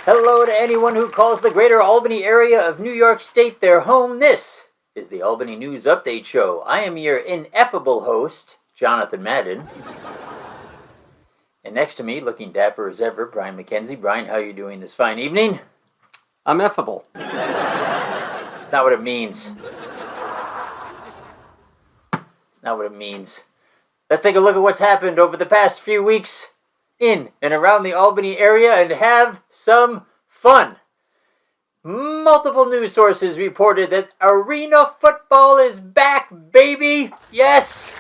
Hello to anyone who calls the greater Albany area of New York State their home. This is the Albany News Update Show. I am your ineffable host, Jonathan Madden. And next to me, looking dapper as ever, Brian McKenzie. Brian, how are you doing this fine evening? I'm effable. It's not what it means. It's not what it means. Let's take a look at what's happened over the past few weeks in and around the Albany area and have some fun. Multiple news sources reported that arena football is back, baby. Yes,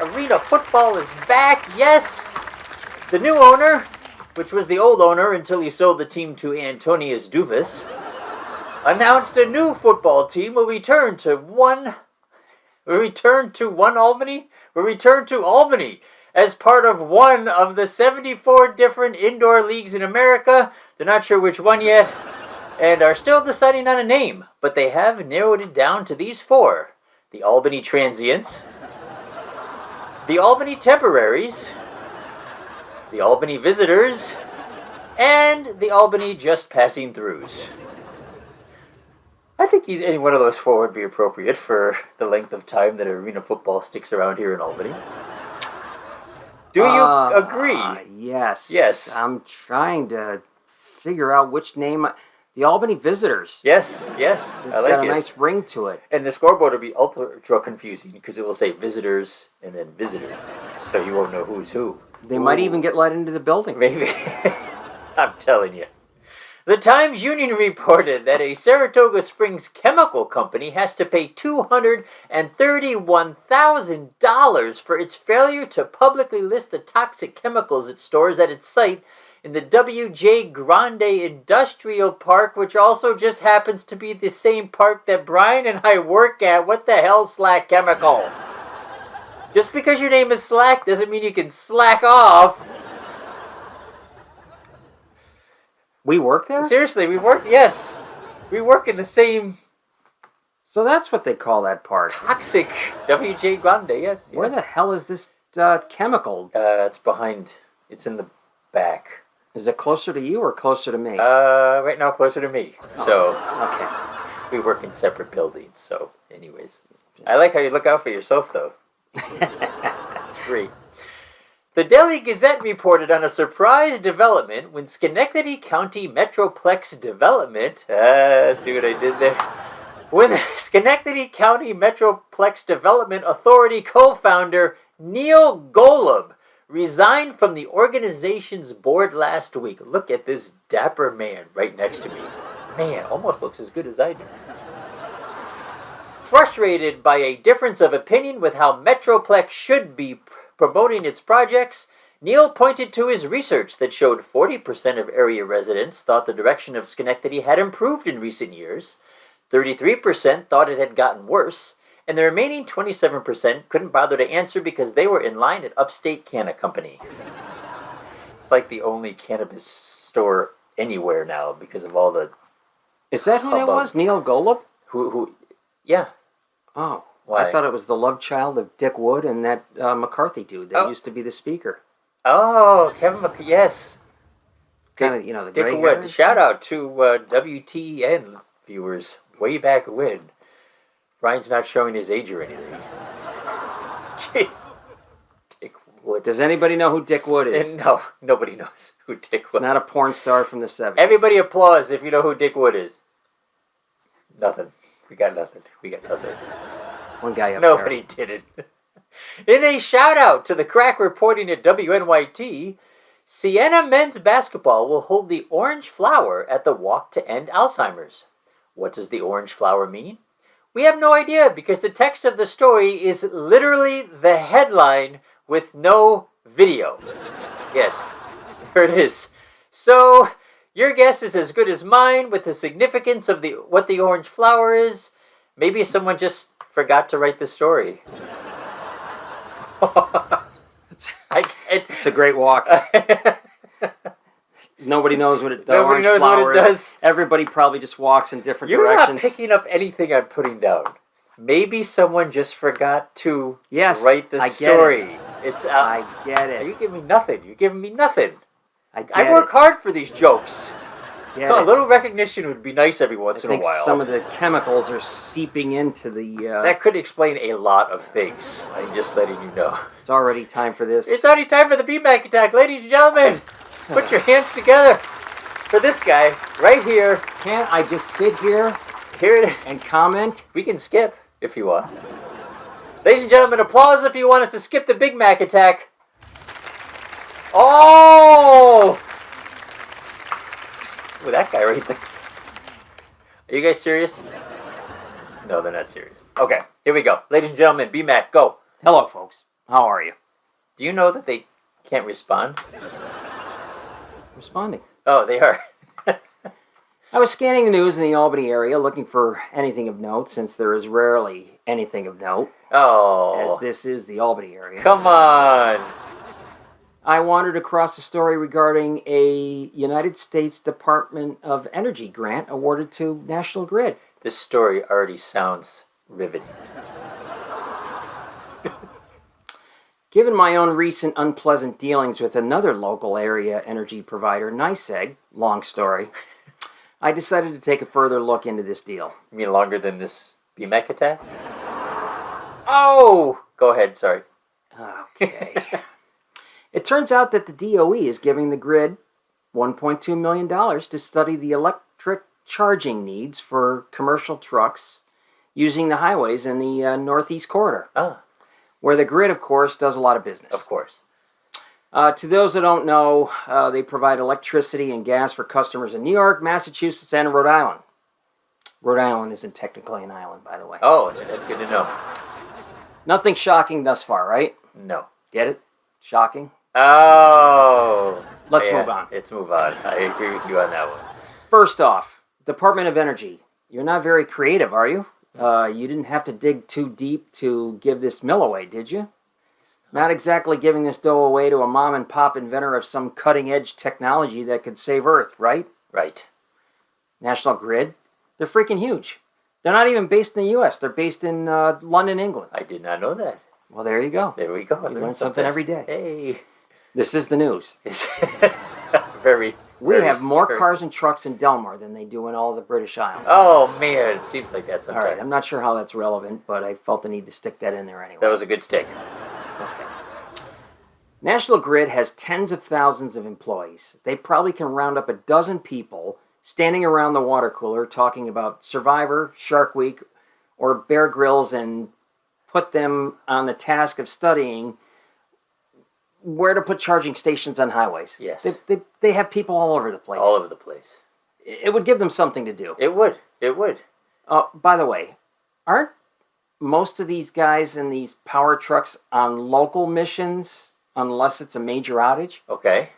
arena football is back. Yes, the new owner, which was the old owner until he sold the team to Antonius Dufus, announced a new football team will return to Albany as part of one of the 74 different indoor leagues in America. They're not sure which one yet, and are still deciding on a name, but they have narrowed it down to these four: the Albany Transients, the Albany Temporaries, the Albany Visitors, and the Albany Just Passing Throughs. I think any one of those four would be appropriate for the length of time that arena football sticks around here in Albany. Do you agree? Yes. Yes. I'm trying to figure out which name. The Albany Visitors. Yes. It's got a nice ring to it. And the scoreboard will be ultra confusing because it will say visitors and then visitors. So you won't know who's who. They might even get let into the building. Maybe. I'm telling you. The Times-Union reported that a Saratoga Springs chemical company has to pay $231,000 for its failure to publicly list the toxic chemicals it stores at its site in the W.J. Grande Industrial Park, which also just happens to be the same park that Brian and I work at. What the hell, Slack Chemical? Just because your name is Slack doesn't mean you can slack off. We work there? Seriously, we work, yes. We work in the same... So that's what they call that park. Toxic W.J. Grande, yes. Where the hell is this chemical? It's behind, it's in the back. Is it closer to you or closer to me? Right now closer to me. Oh, so, okay. We work in separate buildings, so anyways. I like how you look out for yourself, though. It's great. The Delhi Gazette reported on a surprise development when Schenectady County Metroplex Development... see what I did there? When the Schenectady County Metroplex Development Authority co-founder Neil Golub resigned from the organization's board last week. Look at this dapper man right next to me. Man, almost looks as good as I do. Frustrated by a difference of opinion with how Metroplex should be promoting its projects, Neil pointed to his research that showed 40% of area residents thought the direction of Schenectady had improved in recent years, 33% thought it had gotten worse, and the remaining 27% couldn't bother to answer because they were in line at Upstate Canna Company. It's like the only cannabis store anywhere now because of all the... Is that who that was? Neil Golub? Who? Yeah. Oh. Why? I thought it was the love child of Dick Wood and that McCarthy dude that used to be the speaker. Oh, Kevin McCarthy, yes. Kind of, the Dick gray Wood. hair. Shout out to WTN viewers way back when. Brian's not showing his age or anything. Dick Wood. Does anybody know who Dick Wood is? No, nobody knows who Dick Wood is. Not a porn star from the 70s. Everybody applause if you know who Dick Wood is. Nothing. We got nothing. One guy up Nobody did it. In a shout out to the crack reporting at WNYT, Siena men's basketball will hold the Orange Flower at the Walk to End Alzheimer's. What does the Orange Flower mean? We have no idea because the text of the story is literally the headline with no video. Yes, there it is. So, your guess is as good as mine with the significance of what the Orange Flower is. Maybe someone just forgot to write the story. It's a great walk. Nobody knows what it does. Nobody knows what it does. Everybody probably just walks in different You're directions. not picking up anything I'm putting down. Maybe someone just forgot to Yes, write the I get story. It's I get You it. give me nothing. You're giving me nothing. I get I work it. hard for these jokes. Get A it. little recognition would be nice every once I in a think while. some of the chemicals are seeping into the. That could explain a lot of things. I'm just letting you know. It's already time for this. It's already time for the BMac attack, ladies and gentlemen. Put your hands together for this guy right here. Can't I just sit here Here it is. and comment? We can skip if you want. Ladies and gentlemen, applause if you want us to skip the Big Mac attack. Oh! Well, that guy right there. Are you guys serious? No, they're not serious. Okay, here we go. Ladies and gentlemen, BMac, go. Hello, folks. How are you? Do you know that they can't respond? Responding. Oh, they are. I was scanning the news in the Albany area looking for anything of note, since there is rarely anything of note, Oh. as this is the Albany area. Come on. I wandered across a story regarding a United States Department of Energy grant awarded to National Grid. This story already sounds riveting. Given my own recent unpleasant dealings with another local area energy provider, NYSEG, long story, I decided to take a further look into this deal. You mean longer than this BMac attack? Oh! Go ahead, sorry. Okay. It turns out that the DOE is giving the grid $1.2 million to study the electric charging needs for commercial trucks using the highways in the Northeast Corridor, where the grid, of course, does a lot of business. Of course. To those that don't know, they provide electricity and gas for customers in New York, Massachusetts, and Rhode Island. Rhode Island isn't technically an island, by the way. Oh, that's good to know. Nothing shocking thus far, right? No. Get it? Shocking? Oh. Let's move on. Let's move on. I agree with you on that one. First off, Department of Energy. You're not very creative, are you? You didn't have to dig too deep to give this mill away, did you? Not exactly giving this dough away to a mom-and-pop inventor of some cutting-edge technology that could save Earth, right? Right. National Grid? They're freaking huge. They're not even based in the U.S. They're based in London, England. I did not know that. Well, there you go. There we go. You learn something every day. Hey. This is the news. very. We very have more scary. cars and trucks in Delmar than they do in all the British Isles. Oh, man. It seems like that All sometimes. right, I'm not sure how that's relevant, but I felt the need to stick that in there anyway. That was a good stick. Okay. National Grid has tens of thousands of employees. They probably can round up a dozen people standing around the water cooler talking about Survivor, Shark Week, or Bear Grylls, and put them on the task of studying where to put charging stations on highways. Yes. They have people all over the place. All over the place. It would give them something to do. It would. It would. By the way, aren't most of these guys in these power trucks on local missions unless it's a major outage, Okay.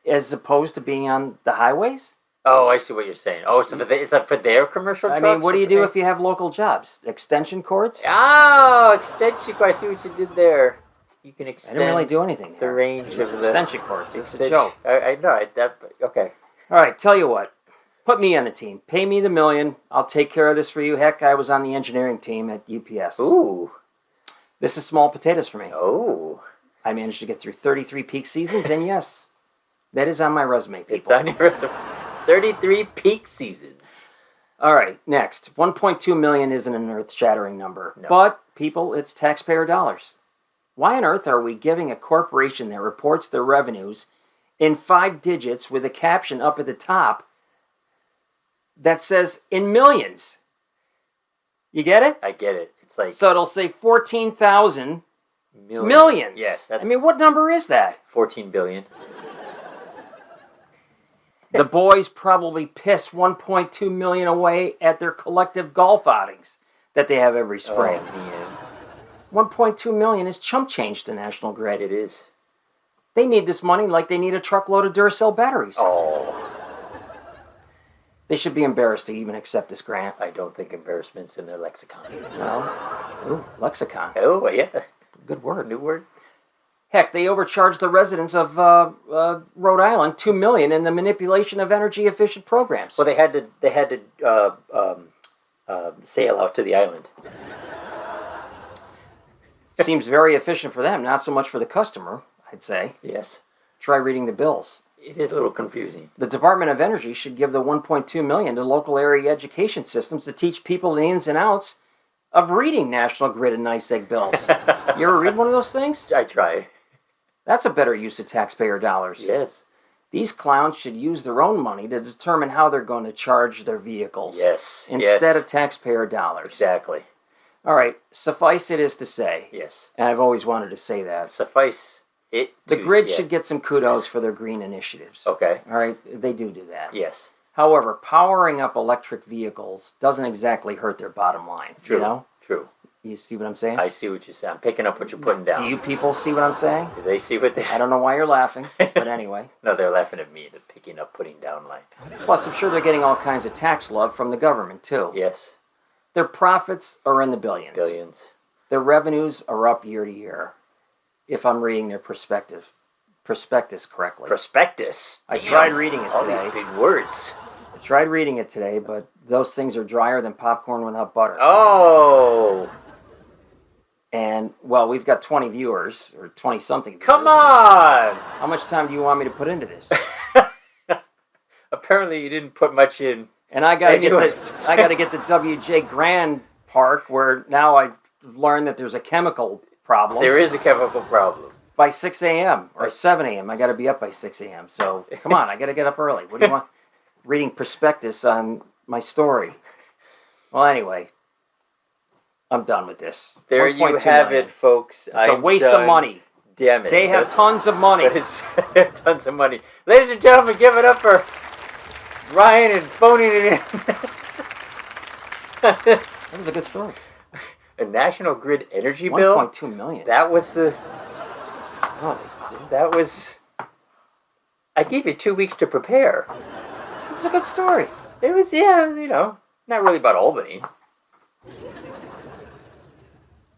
as opposed to being on the highways? Oh, I see what you're saying. Oh, so is that for their commercial trucks? I mean, what do you do or if you have local jobs? Extension cords? Oh, extension cord. I see what you did there. You can I extend didn't really do anything the there. range of the Extension cords. It's a extension- joke. I know. Okay. All right, tell you what. Put me on the team. Pay me the $1 million. I'll take care of this for you. Heck, I was on the engineering team at UPS. Ooh. This is small potatoes for me. Oh. I managed to get through 33 peak seasons, and yes, that is on my resume, people. It's on your resume. 33 peak seasons. All right, next. $1.2 million isn't an earth-shattering number. No. But, people, it's taxpayer dollars. Why on earth are we giving a corporation that reports their revenues in 5 digits with a caption up at the top that says in millions? You get it? I get it. It's like So it'll say 14,000 million. millions. Yes, that's I mean, what number is that? 14 billion. The boys probably piss 1.2 million away at their collective golf outings that they have every spring. Oh, man. 1.2 million is chump change to National Grid. It is. They need this money like they need a truckload of Duracell batteries. Oh. They should be embarrassed to even accept this grant. I don't think embarrassment's in their lexicon. Well, ooh, lexicon. Oh, yeah. Good word. New word. Heck, they overcharged the residents of Rhode Island $2 million in the manipulation of energy-efficient programs. Well, they had to sail out to the island. Seems very efficient for them, not so much for the customer, I'd say. Yes. Try reading the bills. It is a little confusing. The Department of Energy should give the $1.2 million to local area education systems to teach people the ins and outs of reading National Grid and NYSEG bills. You ever read one of those things? I try. That's a better use of taxpayer dollars. Yes. These clowns should use their own money to determine how they're going to charge their vehicles. Yes. Instead of taxpayer dollars. Exactly. All right, suffice it is to say, Yes. and I've always wanted to say that, Suffice it the to grid say. should get some kudos for their green initiatives. Okay. All right, they do that. Yes. However, powering up electric vehicles doesn't exactly hurt their bottom line. True. You know? True. You see what I'm saying? I see what you're saying. I'm picking up what you're putting down. Do you people see what I'm saying? Do they see what they... I don't know why you're laughing, but anyway. No, they're laughing at me. They're picking up, putting down line. Plus, I'm sure they're getting all kinds of tax love from the government, too. Yes. Their profits are in the billions. Billions. Their revenues are up year to year, if I'm reading their prospectus correctly. Prospectus. I tried reading it All today. these big words. I tried reading it today, but those things are drier than popcorn without butter. Oh. And, well, we've got 20 viewers, or 20-something viewers. Come on. How much time do you want me to put into this? Apparently you didn't put much in. And I got to get Anyway. to WJ Grand Park, where now I've learned that there's a chemical problem. There is a chemical problem. By 6 a.m. or 7 a.m. I got to be up by 6 a.m. So, come on, I got to get up early. What do you want? Reading prospectus on my story. Well, anyway, I'm done with this. There you 1.2 have million. it, folks. It's a waste of money. Damn it. They have tons of money. They have tons of money. Ladies and gentlemen, give it up for Ryan and phoning it in. That was a good story. A National Grid energy bill? 1.2 million. That was the... Oh, That was... I gave you 2 weeks to prepare. it was a good story. It was, yeah, you know, not really about Albany.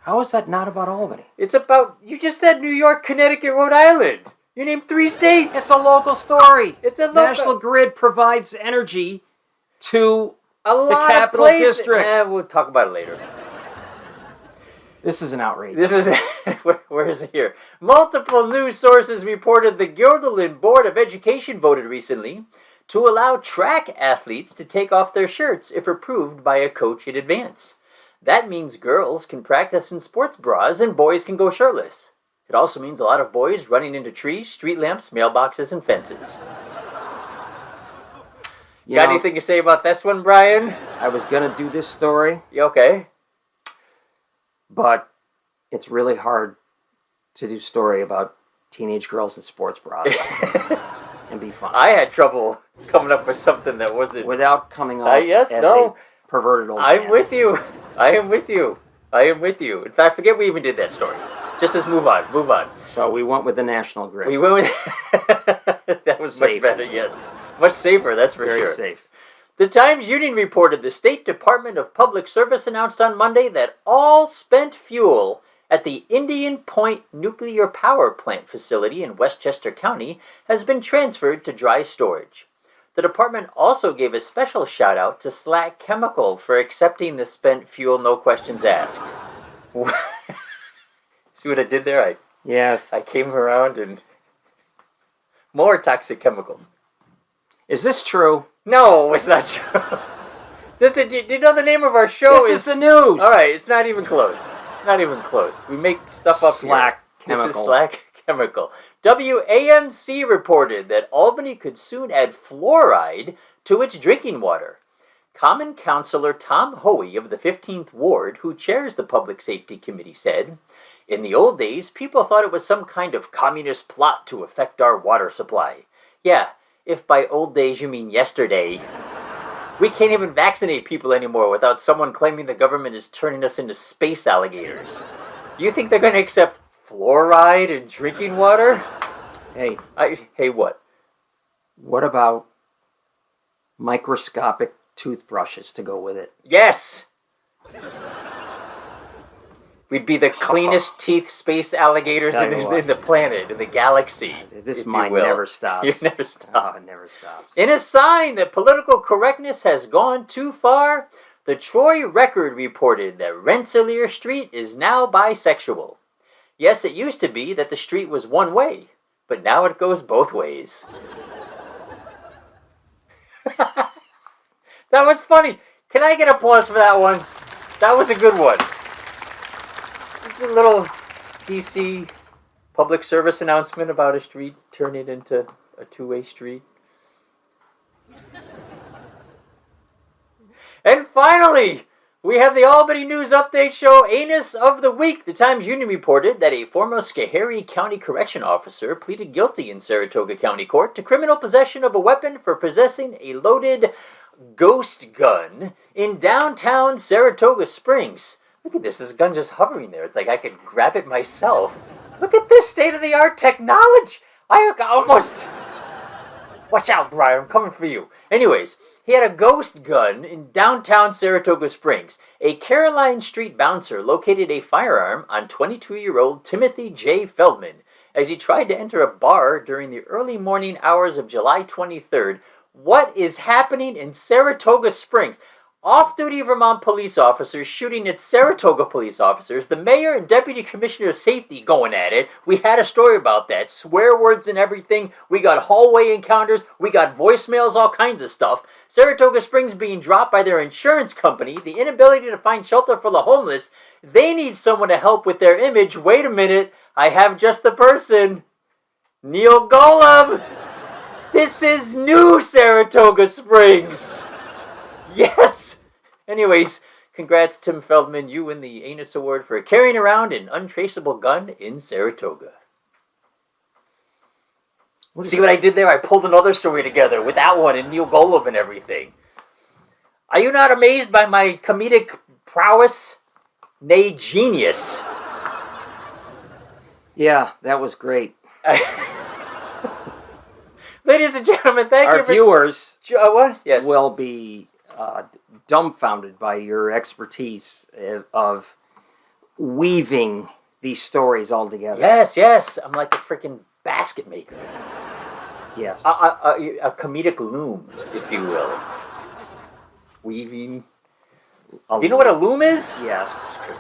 How is that not about Albany? It's about... You just said New York, Connecticut, Rhode Island. You named 3 states. It's a local story. It's a local... National Grid provides energy to a lot the capital of places. district. We'll talk about it later. This is an outrage. This is... where is it here? Multiple news sources reported the Golub Board of Education voted recently to allow track athletes to take off their shirts if approved by a coach in advance. That means girls can practice in sports bras and boys can go shirtless. It also means a lot of boys running into trees, street lamps, mailboxes, and fences. Got anything to say about this one, Brian? I was going to do this story, You okay? but it's really hard to do story about teenage girls in sports bras and be fun. I had trouble coming up with something that wasn't... Without coming off yes, as no. a perverted old I'm man. with you. I am with you. I am with you. In fact, forget we even did that story. Just let's move on. Move on. So we went with the National Grid. We went with... That was much Safe. better, yes. Much safer, that's for Very sure. safe. The Times-Union reported the State Department of Public Service announced on Monday that all spent fuel at the Indian Point Nuclear Power Plant facility in Westchester County has been transferred to dry storage. The department also gave a special shout-out to Slack Chemical for accepting the spent fuel no questions asked. See what I did there? Yes. I came around and... More toxic chemicals. Is this true? No, it's not true. Do you know the name of our show? This is the news. All right, it's not even close. Not even close. We make stuff up Slack here. Chemical. This is Slack Chemical. WAMC reported that Albany could soon add fluoride to its drinking water. Common Councilor Tom Hoey of the 15th Ward, who chairs the Public Safety Committee, said, "In the old days, people thought it was some kind of communist plot to affect our water supply. Yeah, if by old days you mean yesterday. We can't even vaccinate people anymore without someone claiming the government is turning us into space alligators. You think they're going to accept fluoride in drinking water?" Hey, Hey, what? what about microscopic toothbrushes to go with it? Yes! We'd be the cleanest teeth space alligators Tell you what. in the planet, in the galaxy. This if you mind will. never stops. You never stop. Oh, it never stops. In a sign that political correctness has gone too far, the Troy Record reported that Rensselaer Street is now bisexual. Yes, it used to be that the street was one way, but now it goes both ways. That was funny. Can I get applause for that one? That was a good one. It's a little DC public service announcement about a street turning into a two-way street. And finally, we have the Albany News Update Show Anus of the Week. The Times-Union reported that a former Schoharie County Correction officer pleaded guilty in Saratoga County Court to criminal possession of a weapon for possessing a loaded ghost gun in downtown Saratoga Springs. Look at this gun just hovering there. It's like I could grab it myself. Look at this state-of-the-art technology. I almost... Watch out, Brian. I'm coming for you. Anyways, he had a ghost gun in downtown Saratoga Springs. A Caroline Street bouncer located a firearm on 22-year-old Timothy J. Feldman as he tried to enter a bar during the early morning hours of July 23rd. What is happening in Saratoga Springs? Off-duty Vermont police officers shooting at Saratoga police officers. The mayor and deputy commissioner of safety going at it. We had a story about that. Swear words and everything. We got hallway encounters. We got voicemails, all kinds of stuff. Saratoga Springs being dropped by their insurance company. The inability to find shelter for the homeless. They need someone to help with their image. Wait a minute. I have just the person. Neil Golub. This is new Saratoga Springs. Yes. Anyways, congrats, Tim Feldman. You win the Anus Award for carrying around an untraceable gun in Saratoga. See what I did there? I pulled another story together with that one and Neil Golub and everything. Are you not amazed by my comedic prowess? Nay, genius. Yeah, that was great. Ladies and gentlemen, thank you for... Our viewers what? Yes. will be dumbfounded by your expertise of weaving these stories all together. Yes. I'm like a freaking basket maker. Yes. A comedic loom, if you will. Weaving. Do you know what a loom is? Yes.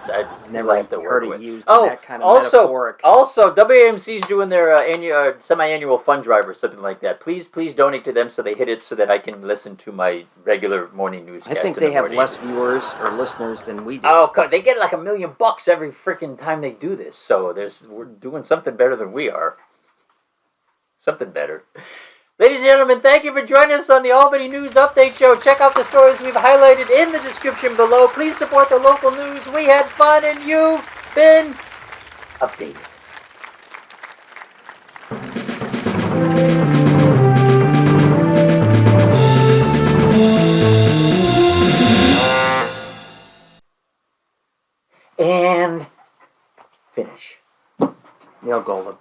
I Never have to heard work it with. used in that kind of metaphoric. Also, WAMC's doing their semi-annual fund drive or something like that. Please donate to them so they hit it so that I can listen to my regular morning newscast. I think they have less viewers or listeners than we do. Oh, they get like $1 million every freaking time they do this. So we're doing something better than we are. Something better. Ladies and gentlemen, thank you for joining us on the Albany News Update Show. Check out the stories we've highlighted in the description below. Please support the local news. We had fun and you've been updated. And finish. Neil Golub.